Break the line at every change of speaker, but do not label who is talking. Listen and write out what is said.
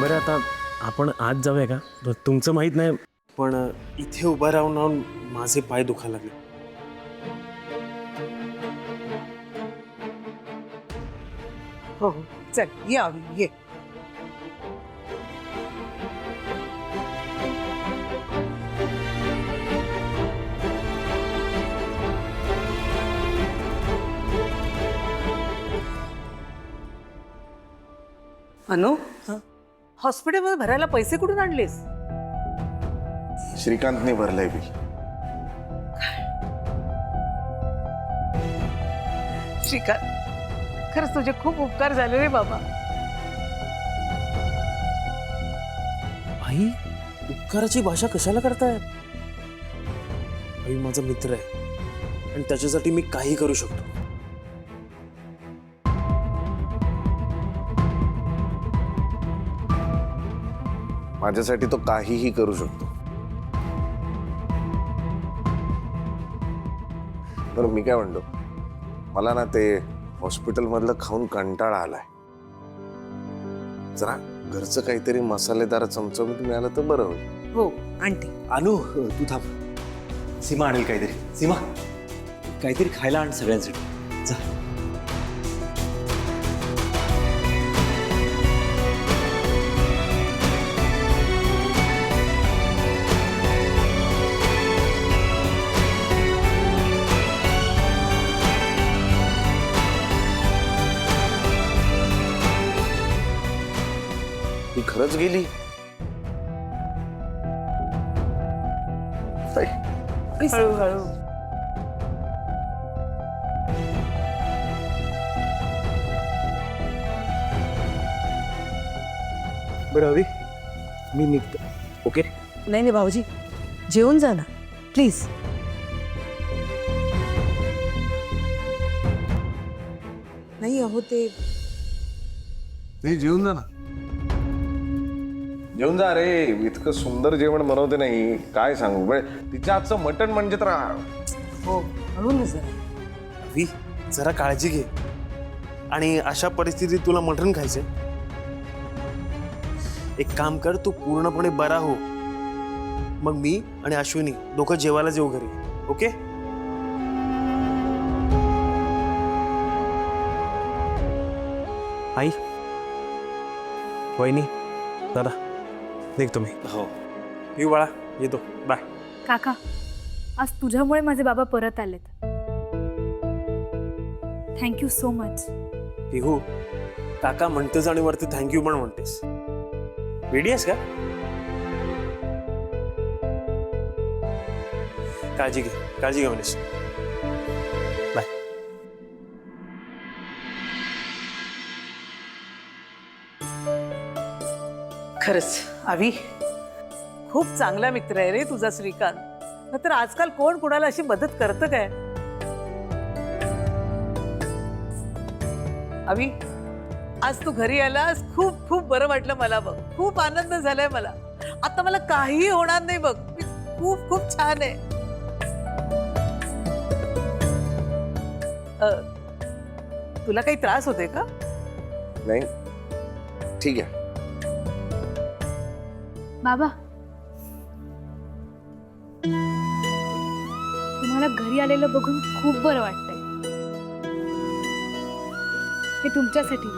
बरं आता आपण आज जाऊया का? तुमचं माहित नाही पण इथे उभा राहून राहून माझे पाय दुखायला लागले.
हो हो चल ये आवी ये. अनु हॉस्पिटलमध्ये भरायला पैसे कुठून आणलेस?
श्रीकांतने भरलंय बिल.
श्रीकांत खरंच तुझे खूप उपकार झाले रे बाबा.
आई उपकाराची भाषा कशाला करताय? आई माझा मित्र आहे आणि त्याच्यासाठी मी काही करू शकतो.
माझ्यासाठी तो काहीही करू शकतो. बरं मी काय म्हणतो, मला ना ते हॉस्पिटल मधलं खाऊन कंटाळा आलाय. जरा घरचं काहीतरी मसालेदार चमचमीत मिळालं तर बरं होईल.
हो आणते.
अनु तू थांब. सीमा आणेल काहीतरी. सीमा काहीतरी खायला आण सगळ्यांसाठी. जा.
ती खरंच गेली.
हळूहळू.
बरं अभि मी निघतो. ओके
नाही नाही भाऊजी जेवून जा ना प्लीज. नाही अहो ते
नाही जेवून जा ना. जेवून जा रे. इतकं सुंदर जेवण बनवते नाही काय सांगू. तिच्या हातचं मटण म्हणजे तर
हो हळून जरा.
अभि जरा काळजी घे. आणि अशा परिस्थितीत तुला मटण खायचंय? एक काम कर, तू पूर्णपणे बरा हो, मग मी आणि अश्विनी दोघं जेवायला जेऊ घरी. ओके आई वहिनी दादा निघतो मी.
हो
येऊ बाळा, येतो. बाय.
काका आज तुझ्यामुळे माझे बाबा परत आलेत. Thank you so much.
पिहू काका म्हणतेस आणि वरती थँक्यू पण म्हणतेस. वेडी आहेस का? काळजी घे, काळजी घे मनीष. बाय.
खरंच आवी खूप चांगला मित्र आहे रे तुझा श्रीकांत. नाहीतर आजकाल कोण कोणाला अशी मदत करतं काय? आवी आज तू घरी आलास खूप खूप बरं वाटलं मला. बघ खूप आनंद झालाय मला. आता मला काहीही होणार नाही बघ. मी खूप खूप छान आहे. तुला काही त्रास होते का?
नाही ठीक आहे.
बाबा तुम्हाला घरी आलेलं बघून खूप बरं वाटतंय. हे तुमच्यासाठी.